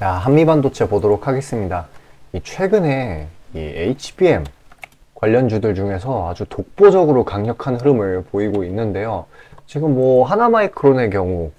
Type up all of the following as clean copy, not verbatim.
자, 한미반도체 보도록 하겠습니다. 최근에 이 HBM 관련주들 중에서 아주 독보적으로 강력한 흐름을 보이고 있는데요. 지금 뭐 하나마이크론의 경우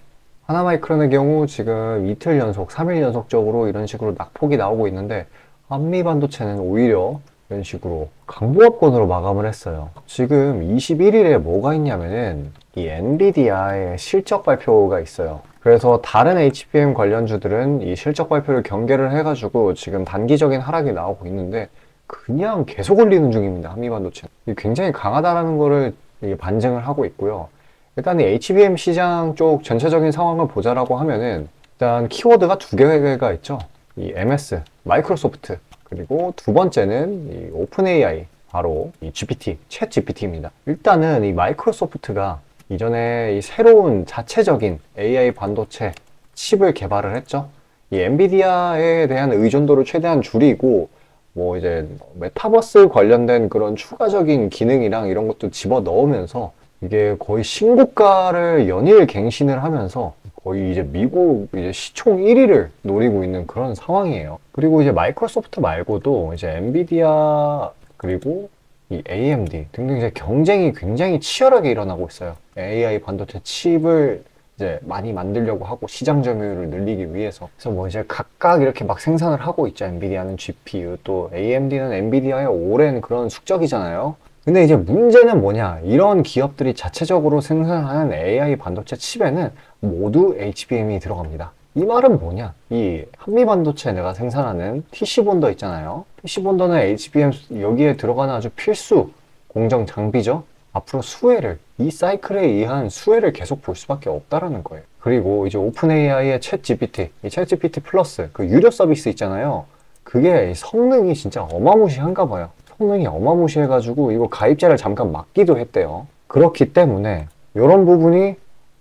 지금 이틀 연속, 3일 연속적으로 이런 식으로 낙폭이 나오고 있는데, 한미반도체는 오히려 이런 식으로 강보합권으로 마감을 했어요. 지금 21일에 뭐가 있냐면은 이 엔비디아의 실적 발표가 있어요. 그래서 다른 HBM 관련주들은 이 실적 발표를 경계를 해가지고 지금 단기적인 하락이 나오고 있는데, 그냥 계속 올리는 중입니다. 한미반도체. 굉장히 강하다라는 거를 반증을 하고 있고요. 일단 이 HBM 시장 쪽 전체적인 상황을 보자라고 하면은, 일단 키워드가 두 개가 있죠. 이 MS, 마이크로소프트, 그리고 두 번째는 이 오픈 AI, 바로 이 GPT, 챗 GPT입니다. 일단은 이 마이크로소프트가 이전에 이 새로운 자체적인 AI 반도체 칩을 개발을 했죠. 이 엔비디아에 대한 의존도를 최대한 줄이고, 뭐 이제 메타버스 관련된 그런 추가적인 기능이랑 이런 것도 집어 넣으면서 이게 거의 신고가를 연일 갱신을 하면서 거의 이제 미국 이제 시총 1위를 노리고 있는 그런 상황이에요. 그리고 이제 마이크로소프트 말고도 이제 엔비디아 그리고 이 AMD 등등 이제 경쟁이 굉장히 치열하게 일어나고 있어요. AI 반도체 칩을 이제 많이 만들려고 하고 시장 점유율을 늘리기 위해서. 그래서 뭐 이제 각각 이렇게 막 생산을 하고 있죠. 엔비디아는 GPU, 또 AMD는 엔비디아의 오랜 그런 숙적이잖아요. 근데 이제 문제는 뭐냐, 이런 기업들이 자체적으로 생산하는 AI 반도체 칩에는 모두 HBM이 들어갑니다. 이 말은 뭐냐, 이 한미반도체 내가 생산하는 TC본더 있잖아요. TC본더는 HBM 여기에 들어가는 아주 필수 공정 장비죠. 앞으로 이 사이클에 의한 수혜를 계속 볼 수밖에 없다라는 거예요. 그리고 이제 오픈 AI의 챗 GPT, 이 챗 GPT 플러스 그 유료 서비스 있잖아요. 그게 성능이 진짜 어마무시한가 봐요. 성능이 어마무시해가지고 이거 가입자를 잠깐 막기도 했대요. 그렇기 때문에 이런 부분이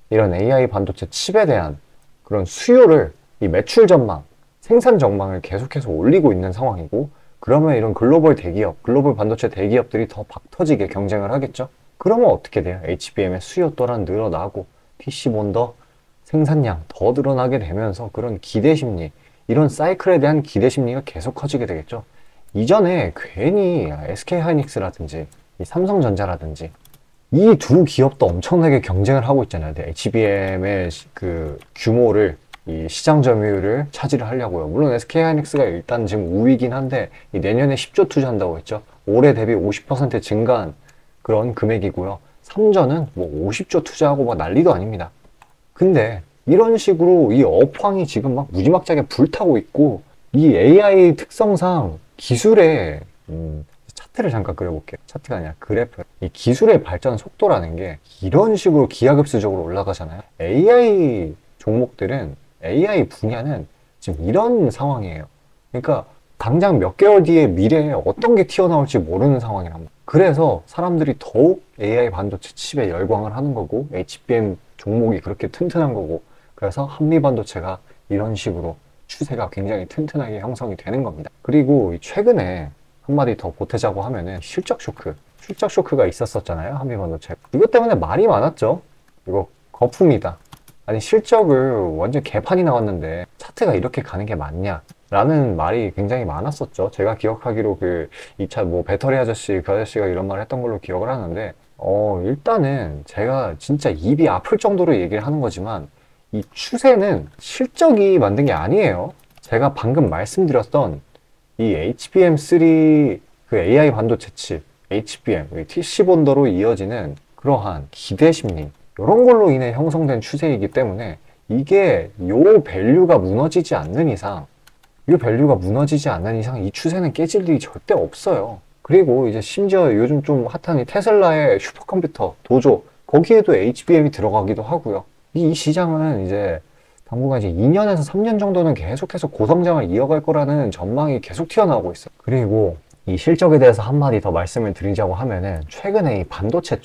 이런 AI 반도체 칩에 대한 그런 수요를, 이 매출 전망, 생산 전망을 계속해서 올리고 있는 상황이고, 그러면 이런 글로벌 대기업, 글로벌 반도체 대기업들이 더 박터지게 경쟁을 하겠죠? 그러면 어떻게 돼요? HBM의 수요 또한 늘어나고 PC본더 생산량 더 늘어나게 되면서 그런 기대 심리, 이런 사이클에 대한 기대 심리가 계속 커지게 되겠죠? 이전에 괜히 SK하이닉스라든지 이 삼성전자라든지 이 두 기업도 엄청나게 경쟁을 하고 있잖아요. HBM의 그 규모를, 이 시장 점유율을 차지를 하려고요. 물론 SK하이닉스가 일단 지금 우위긴 한데 이 내년에 10조 투자한다고 했죠. 올해 대비 50% 증가한 그런 금액이고요. 삼전은 뭐 50조 투자하고 막 난리도 아닙니다. 근데 이런 식으로 이 업황이 지금 막 무지막지하게 불타고 있고, 이 AI 특성상 기술의 차트를 잠깐 그려볼게요. 차트가 아니라 그래프. 이 기술의 발전 속도라는 게 이런 식으로 기하급수적으로 올라가잖아요. AI 종목들은, AI 분야는 지금 이런 상황이에요. 그러니까 당장 몇 개월 뒤에 미래에 어떤 게 튀어나올지 모르는 상황이란 말이에요. 그래서 사람들이 더욱 AI 반도체 칩에 열광을 하는 거고, HBM 종목이 그렇게 튼튼한 거고, 그래서 한미반도체가 이런 식으로 추세가 굉장히 튼튼하게 형성이 되는 겁니다. 그리고 최근에 한마디 더 보태자고 하면은 실적 쇼크가 있었었잖아요. 한미반도체. 이것 때문에 말이 많았죠. 이거 거품이다. 아니 실적을 완전 개판이 나왔는데 차트가 이렇게 가는 게 맞냐? 라는 말이 굉장히 많았었죠. 제가 기억하기로 그 2차 뭐 배터리 아저씨, 그 아저씨가 이런 말 했던 걸로 기억을 하는데, 일단은 제가 진짜 입이 아플 정도로 얘기를 하는 거지만, 이 추세는 실적이 만든 게 아니에요. 제가 방금 말씀드렸던 이 HBM3 그 AI 반도체 칩, HBM, TC본더로 이어지는 그러한 기대 심리, 이런 걸로 인해 형성된 추세이기 때문에 이게 요 밸류가 무너지지 않는 이상, 이 추세는 깨질 일이 절대 없어요. 그리고 이제 심지어 요즘 좀 핫한 이 테슬라의 슈퍼컴퓨터 도조, 거기에도 HBM이 들어가기도 하고요. 이 시장은 이제 당분간 이제 2년에서 3년 정도는 계속해서 고성장을 이어갈 거라는 전망이 계속 튀어나오고 있어요. 그리고 이 실적에 대해서 한마디 더 말씀을 드리자고 하면은, 최근에 이 반도체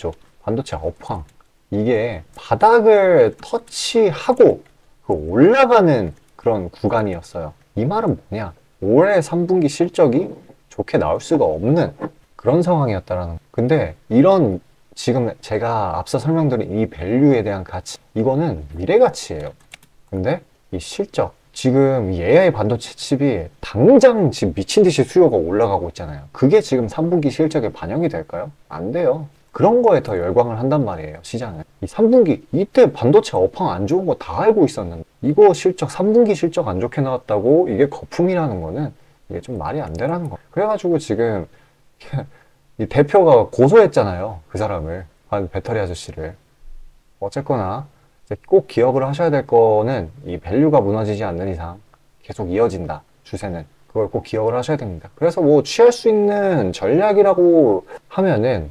업황, 이게 바닥을 터치하고 그 올라가는 그런 구간이었어요. 이 말은 뭐냐? 올해 3분기 실적이 좋게 나올 수가 없는 그런 상황이었다라는 거예요. 근데 이런 지금 제가 앞서 설명드린 이 밸류에 대한 가치, 이거는 미래 가치예요. 근데 이 실적, 지금 이 AI 반도체 칩이 당장 지금 미친 듯이 수요가 올라가고 있잖아요. 그게 지금 3분기 실적에 반영이 될까요? 안 돼요. 그런 거에 더 열광을 한단 말이에요, 시장은. 이 3분기, 이때 반도체 업황 안 좋은 거 다 알고 있었는데, 이거 실적, 3분기 실적 안 좋게 나왔다고 이게 거품이라는 거는 이게 좀 말이 안 되라는 거. 그래가지고 지금 이 대표가 고소했잖아요, 그 사람을. 배터리 아저씨를. 어쨌거나, 이제 꼭 기억을 하셔야 될 거는 이 밸류가 무너지지 않는 이상 계속 이어진다, 추세는. 그걸 꼭 기억을 하셔야 됩니다. 그래서 뭐 취할 수 있는 전략이라고 하면은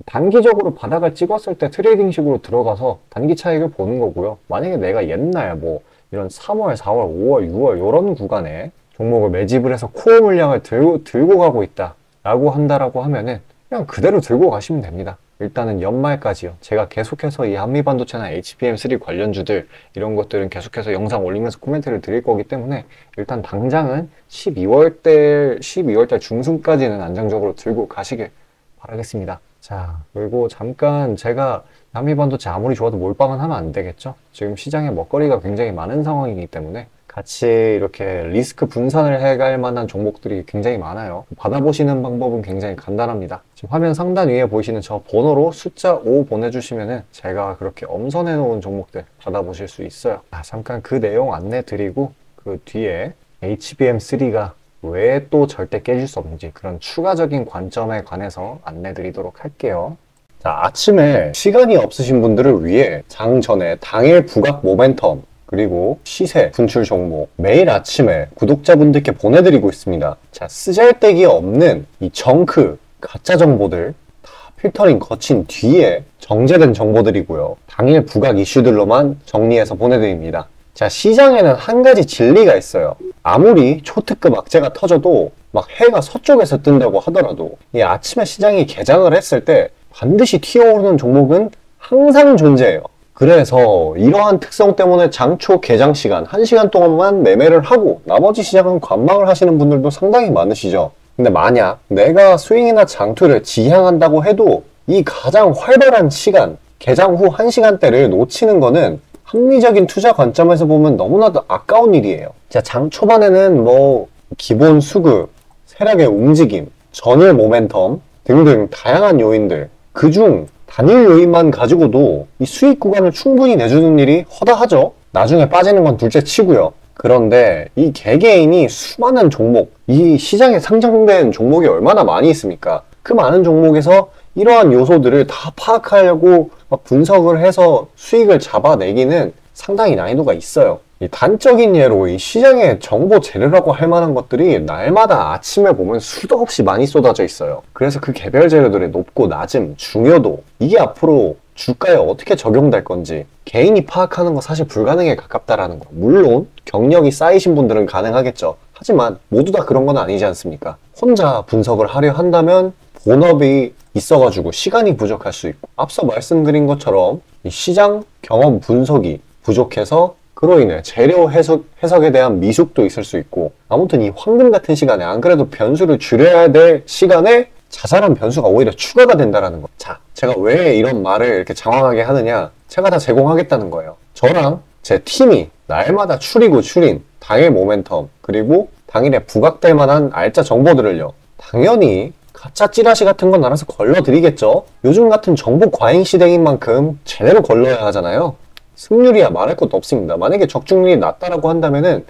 단기적으로 바닥을 찍었을 때 트레이딩식으로 들어가서 단기 차익을 보는 거고요. 만약에 내가 옛날 뭐 이런 3월, 4월, 5월, 6월 이런 구간에 종목을 매집을 해서 코어 물량을 들고 가고 있다 라고 한다라고 하면은 그냥 그대로 들고 가시면 됩니다. 일단은 연말까지요. 제가 계속해서 이 한미반도체나 HBM3 관련주들 이런 것들은 계속해서 영상 올리면서 코멘트를 드릴 거기 때문에 일단 당장은 12월달 중순까지는 안정적으로 들고 가시길 바라겠습니다. 자, 그리고 잠깐 제가 한미반도체 아무리 좋아도 몰빵은 하면 안 되겠죠? 지금 시장에 먹거리가 굉장히 많은 상황이기 때문에 같이 이렇게 리스크 분산을 해갈 만한 종목들이 굉장히 많아요. 받아보시는 방법은 굉장히 간단합니다. 지금 화면 상단 위에 보이시는 저 번호로 숫자 5 보내주시면은 제가 그렇게 엄선해 놓은 종목들 받아보실 수 있어요. 잠깐 그 내용 안내 드리고 그 뒤에 HBM3가 왜 또 절대 깨질 수 없는지 그런 추가적인 관점에 관해서 안내 드리도록 할게요. 자, 아침에 시간이 없으신 분들을 위해 장 전에 당일 부각 모멘텀 그리고 시세, 분출 종목 매일 아침에 구독자분들께 보내드리고 있습니다. 자, 쓰잘데기 없는 이 정크, 가짜 정보들 다 필터링 거친 뒤에 정제된 정보들이고요. 당일 부각 이슈들로만 정리해서 보내드립니다. 자, 시장에는 한 가지 진리가 있어요. 아무리 초특급 악재가 터져도 막 해가 서쪽에서 뜬다고 하더라도 이 아침에 시장이 개장을 했을 때 반드시 튀어오르는 종목은 항상 존재해요. 그래서 이러한 특성 때문에 장초 개장 시간 1시간 동안만 매매를 하고 나머지 시장은 관망을 하시는 분들도 상당히 많으시죠. 근데 만약 내가 스윙이나 장투를 지향한다고 해도 이 가장 활발한 시간, 개장 후 1시간대를 놓치는 거는 합리적인 투자 관점에서 보면 너무나도 아까운 일이에요. 자, 장 초반에는 뭐 기본 수급, 세력의 움직임, 전일 모멘텀 등등 다양한 요인들 그중 단일 요인만 가지고도 이 수익 구간을 충분히 내주는 일이 허다하죠. 나중에 빠지는 건 둘째 치고요. 그런데 이 개개인이 수많은 종목, 이 시장에 상장된 종목이 얼마나 많이 있습니까? 그 많은 종목에서 이러한 요소들을 다 파악하려고 막 분석을 해서 수익을 잡아내기는 상당히 난이도가 있어요. 이 단적인 예로 이 시장의 정보 재료라고 할 만한 것들이 날마다 아침에 보면 수도 없이 많이 쏟아져 있어요. 그래서 그 개별 재료들의 높고 낮음, 중요도 이게 앞으로 주가에 어떻게 적용될 건지 개인이 파악하는 거 사실 불가능에 가깝다라는 거. 물론 경력이 쌓이신 분들은 가능하겠죠. 하지만 모두 다 그런 건 아니지 않습니까? 혼자 분석을 하려 한다면 본업이 있어가지고 시간이 부족할 수 있고 앞서 말씀드린 것처럼 이 시장 경험 분석이 부족해서 그로 인해 재료 해석에 대한 미숙도 있을 수 있고 아무튼 이 황금 같은 시간에 안 그래도 변수를 줄여야 될 시간에 자잘한 변수가 오히려 추가가 된다는 거. 자, 제가 왜 이런 말을 이렇게 장황하게 하느냐? 제가 다 제공하겠다는 거예요. 저랑 제 팀이 날마다 추리고 추린 당일 모멘텀 그리고 당일에 부각될 만한 알짜 정보들을요. 당연히 가짜 찌라시 같은 건 알아서 걸러드리겠죠. 요즘 같은 정보 과잉 시대인 만큼 제대로 걸러야 하잖아요. 승률이야 말할 것도 없습니다. 만약에 적중률이 낮다라고 한다면은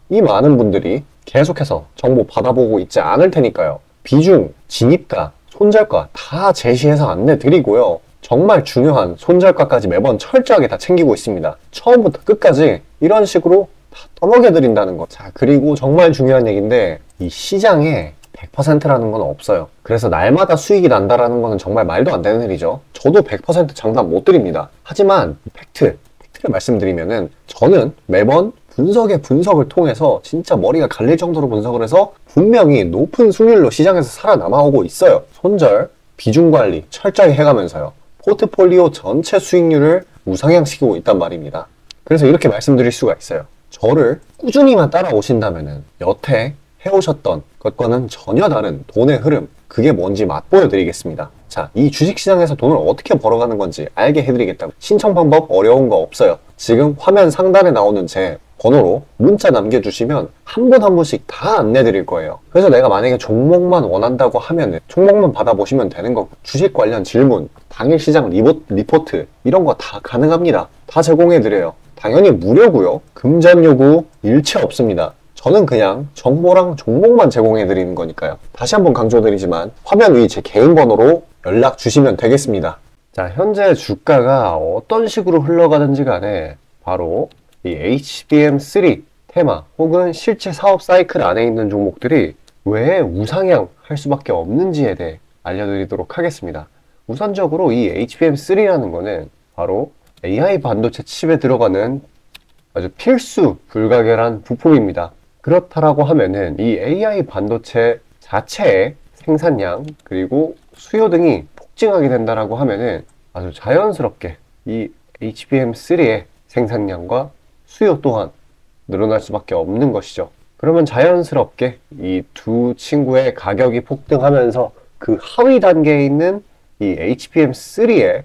이 많은 분들이 계속해서 정보 받아보고 있지 않을 테니까요. 비중, 진입가, 손절가 다 제시해서 안내 드리고요. 정말 중요한 손절가까지 매번 철저하게 다 챙기고 있습니다. 처음부터 끝까지 이런 식으로 다 떠먹여 드린다는 거. 자, 그리고 정말 중요한 얘기인데 이 시장에 100%라는 건 없어요. 그래서 날마다 수익이 난다라는 거는 정말 말도 안 되는 일이죠. 저도 100% 장담 못 드립니다. 하지만 팩트를 말씀드리면은 저는 매번 분석을 통해서 진짜 머리가 갈릴 정도로 분석을 해서 분명히 높은 수익률로 시장에서 살아남아오고 있어요. 손절, 비중 관리 철저히 해가면서요. 포트폴리오 전체 수익률을 우상향시키고 있단 말입니다. 그래서 이렇게 말씀드릴 수가 있어요. 저를 꾸준히만 따라오신다면은 여태 해오셨던 것과는 전혀 다른 돈의 흐름, 그게 뭔지 맛보여 드리겠습니다. 자, 이 주식시장에서 돈을 어떻게 벌어가는 건지 알게 해드리겠다고. 신청 방법 어려운 거 없어요. 지금 화면 상단에 나오는 제 번호로 문자 남겨주시면 한 분 한 분씩 다 안내 드릴 거예요. 그래서 내가 만약에 종목만 원한다고 하면은 종목만 받아보시면 되는 거고, 주식 관련 질문, 당일 시장 리포트 이런 거 다 가능합니다. 다 제공해 드려요. 당연히 무료고요. 금전 요구 일체 없습니다. 저는 그냥 정보랑 종목만 제공해 드리는 거니까요. 다시 한번 강조드리지만 화면 위 제 개인 번호로 연락 주시면 되겠습니다. 자, 현재 주가가 어떤 식으로 흘러가는지 간에 바로 이 HBM3 테마 혹은 실제 사업 사이클 안에 있는 종목들이 왜 우상향 할 수밖에 없는지에 대해 알려드리도록 하겠습니다. 우선적으로 이 HBM3라는 거는 바로 AI 반도체 칩에 들어가는 아주 필수 불가결한 부품입니다. 그렇다라고 하면은 이 AI 반도체 자체의 생산량 그리고 수요 등이 폭증하게 된다라고 하면은 아주 자연스럽게 이 HBM3의 생산량과 수요 또한 늘어날 수밖에 없는 것이죠. 그러면 자연스럽게 이 두 친구의 가격이 폭등하면서 그 하위 단계에 있는 이 HBM3의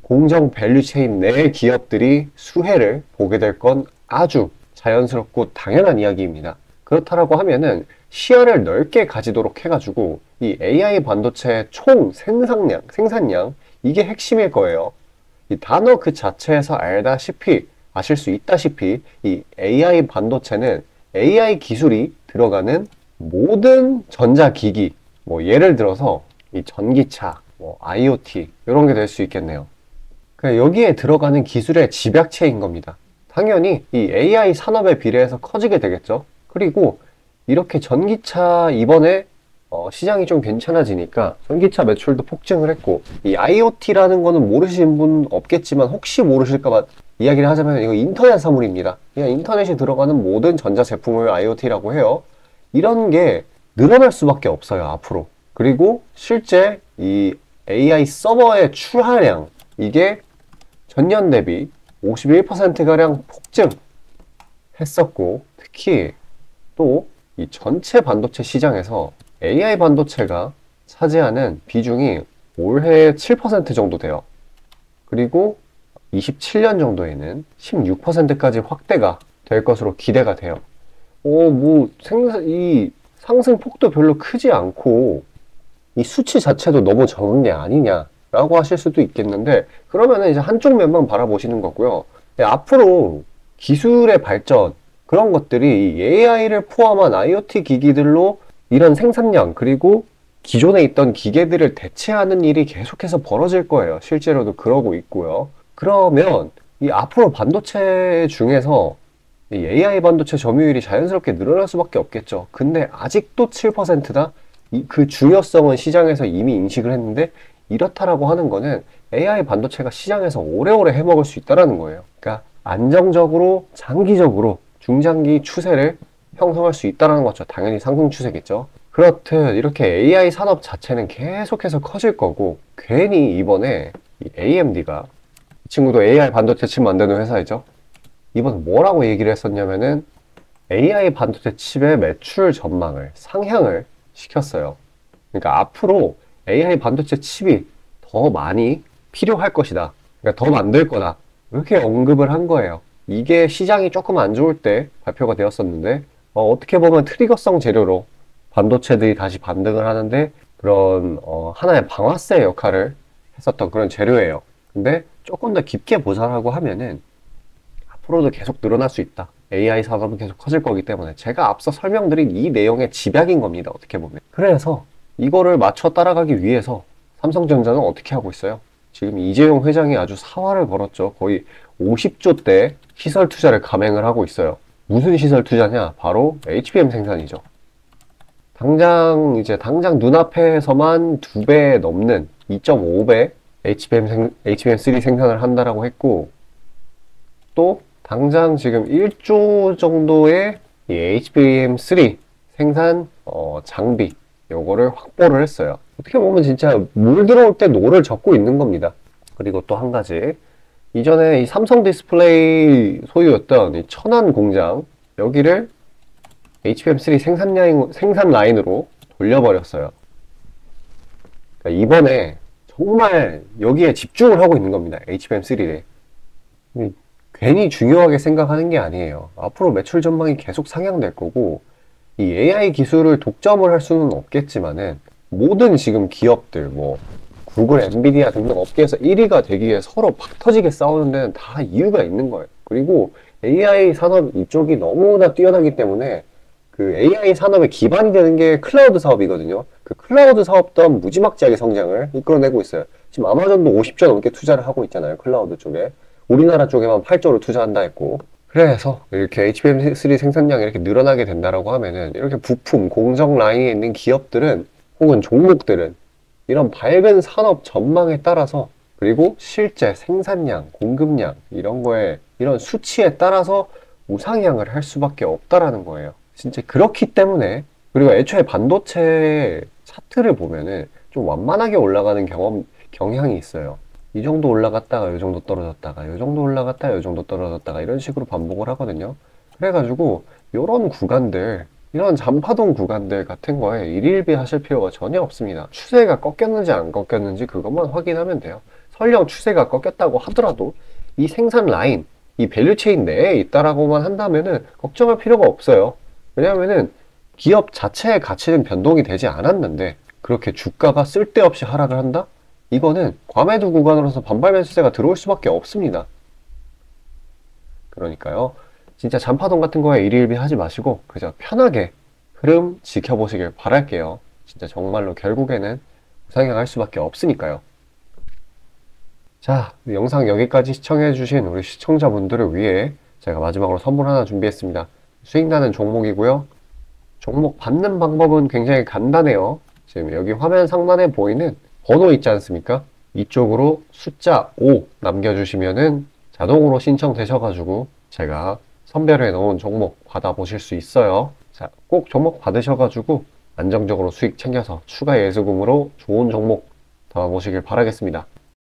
공정 밸류체인 내 기업들이 수혜를 보게 될 건 아주 자연스럽고 당연한 이야기입니다. 그렇다라고 하면은 시야를 넓게 가지도록 해가지고 이 AI 반도체의 총 생산량 이게 핵심일 거예요. 이 단어 그 자체에서 아실 수 있다시피 이 AI 반도체는 AI 기술이 들어가는 모든 전자기기, 뭐 예를 들어서 이 전기차, 뭐 IoT 이런 게 될 수 있겠네요. 여기에 들어가는 기술의 집약체인 겁니다. 당연히 이 AI 산업에 비례해서 커지게 되겠죠. 그리고 이렇게 전기차 이번에 시장이 좀 괜찮아지니까 전기차 매출도 폭증을 했고, 이 IoT라는 거는 모르시는 분 없겠지만 혹시 모르실까봐 이야기를 하자면 이거 인터넷 사물입니다. 그냥 인터넷에 들어가는 모든 전자제품을 IoT라고 해요. 이런 게 늘어날 수밖에 없어요, 앞으로. 그리고 실제 이 AI 서버의 출하량 이게 전년 대비 51%가량 폭증했었고, 특히 또 이 전체 반도체 시장에서 AI 반도체가 차지하는 비중이 올해 7% 정도 돼요. 그리고 27년 정도에는 16%까지 확대가 될 것으로 기대가 돼요. 이 상승폭도 별로 크지 않고 이 수치 자체도 너무 적은 게 아니냐라고 하실 수도 있겠는데, 그러면은 이제 한쪽 면만 바라보시는 거고요. 앞으로 기술의 발전, 그런 것들이 AI를 포함한 IoT 기기들로 이런 생산량 그리고 기존에 있던 기계들을 대체하는 일이 계속해서 벌어질 거예요. 실제로도 그러고 있고요. 그러면 이 앞으로 반도체 중에서 이 AI 반도체 점유율이 자연스럽게 늘어날 수밖에 없겠죠. 근데 아직도 7%다? 그 중요성은 시장에서 이미 인식을 했는데, 이렇다라고 하는 거는 AI 반도체가 시장에서 오래오래 해먹을 수 있다는 거예요. 그러니까 안정적으로 장기적으로 중장기 추세를 형성할 수 있다는 거죠. 당연히 상승 추세겠죠. 그렇듯 이렇게 AI 산업 자체는 계속해서 커질 거고, 괜히 이번에 이 AMD가, 이 친구도 AI 반도체 칩 만드는 회사이죠. 이번 뭐라고 얘기를 했었냐면은 AI 반도체 칩의 매출 전망을 상향을 시켰어요. 그러니까 앞으로 AI 반도체 칩이 더 많이 필요할 것이다. 그러니까 더 만들 거다. 이렇게 언급을 한 거예요. 이게 시장이 조금 안 좋을 때 발표가 되었었는데, 어떻게 보면 트리거성 재료로 반도체들이 다시 반등을 하는데 그런 하나의 방아쇠 역할을 했었던 그런 재료예요. 근데 조금 더 깊게 보자라고 하면은 앞으로도 계속 늘어날 수 있다. AI 산업은 계속 커질 거기 때문에 제가 앞서 설명드린 이 내용의 집약인 겁니다. 어떻게 보면. 그래서 이거를 맞춰 따라가기 위해서 삼성전자는 어떻게 하고 있어요? 지금 이재용 회장이 아주 사활을 걸었죠. 거의 50조대 시설 투자를 감행을 하고 있어요. 무슨 시설 투자냐? 바로 HBM 생산이죠. 당장 눈앞에서만 2배 넘는 2.5배 HBM3 생산을 한다라고 했고, 또 당장 지금 1조 정도의 이 HBM3 생산 장비 요거를 확보를 했어요. 어떻게 보면 진짜 물 들어올 때 노를 젓고 있는 겁니다. 그리고 또 한 가지, 이전에 이 삼성 디스플레이 소유였던 이 천안 공장 여기를 HBM3 생산 라인으로 돌려버렸어요. 그러니까 이번에 정말 여기에 집중을 하고 있는 겁니다. HBM3에. 괜히 중요하게 생각하는 게 아니에요. 앞으로 매출 전망이 계속 상향될 거고, 이 AI 기술을 독점을 할 수는 없겠지만은, 모든 지금 기업들, 뭐, 구글, 엔비디아 등등 업계에서 1위가 되기 위해 서로 팍 터지게 싸우는 데는 다 이유가 있는 거예요. 그리고 AI 산업 이쪽이 너무나 뛰어나기 때문에 그 AI 산업의 기반이 되는 게 클라우드 사업이거든요. 그 클라우드 사업 또한 무지막지하게 성장을 이끌어내고 있어요. 지금 아마존도 50조 넘게 투자를 하고 있잖아요. 클라우드 쪽에. 우리나라 쪽에만 8조를 투자한다 했고. 그래서 이렇게 HBM3 생산량이 이렇게 늘어나게 된다라고 하면은 이렇게 부품, 공정 라인에 있는 기업들은 혹은 종목들은 이런 밝은 산업 전망에 따라서 그리고 실제 생산량, 공급량 이런 거에 이런 수치에 따라서 우상향을 할 수밖에 없다라는 거예요. 진짜 그렇기 때문에 그리고 애초에 반도체 차트를 보면은 좀 완만하게 올라가는 경향이 있어요. 이 정도 올라갔다가 이 정도 떨어졌다가 이 정도 올라갔다가 이 정도 떨어졌다가 이런 식으로 반복을 하거든요. 그래가지고 이런 구간들 이런 잔파동 구간들 같은 거에 일일비 하실 필요가 전혀 없습니다. 추세가 꺾였는지 안 꺾였는지 그것만 확인하면 돼요. 설령 추세가 꺾였다고 하더라도 이 생산 라인, 이 밸류체인 내에 있다라고만 한다면은 걱정할 필요가 없어요. 왜냐하면은 기업 자체의 가치는 변동이 되지 않았는데 그렇게 주가가 쓸데없이 하락을 한다? 이거는 과매도 구간으로서 반발 매수세가 들어올 수밖에 없습니다. 그러니까요. 진짜 잔파동 같은 거에 일희일비 하지 마시고 그저 편하게 흐름 지켜보시길 바랄게요. 진짜 정말로 결국에는 우상향할 수밖에 없으니까요. 자, 영상 여기까지 시청해주신 우리 시청자분들을 위해 제가 마지막으로 선물 하나 준비했습니다. 수익나는 종목이고요. 종목 받는 방법은 굉장히 간단해요. 지금 여기 화면 상단에 보이는 번호 있지 않습니까? 이쪽으로 숫자 5 남겨주시면은 자동으로 신청되셔가지고 제가 선별해 놓은 종목 받아보실 수 있어요. 자, 꼭 종목 받으셔가지고 안정적으로 수익 챙겨서 추가 예수금으로 좋은 종목 담아보시길 바라겠습니다.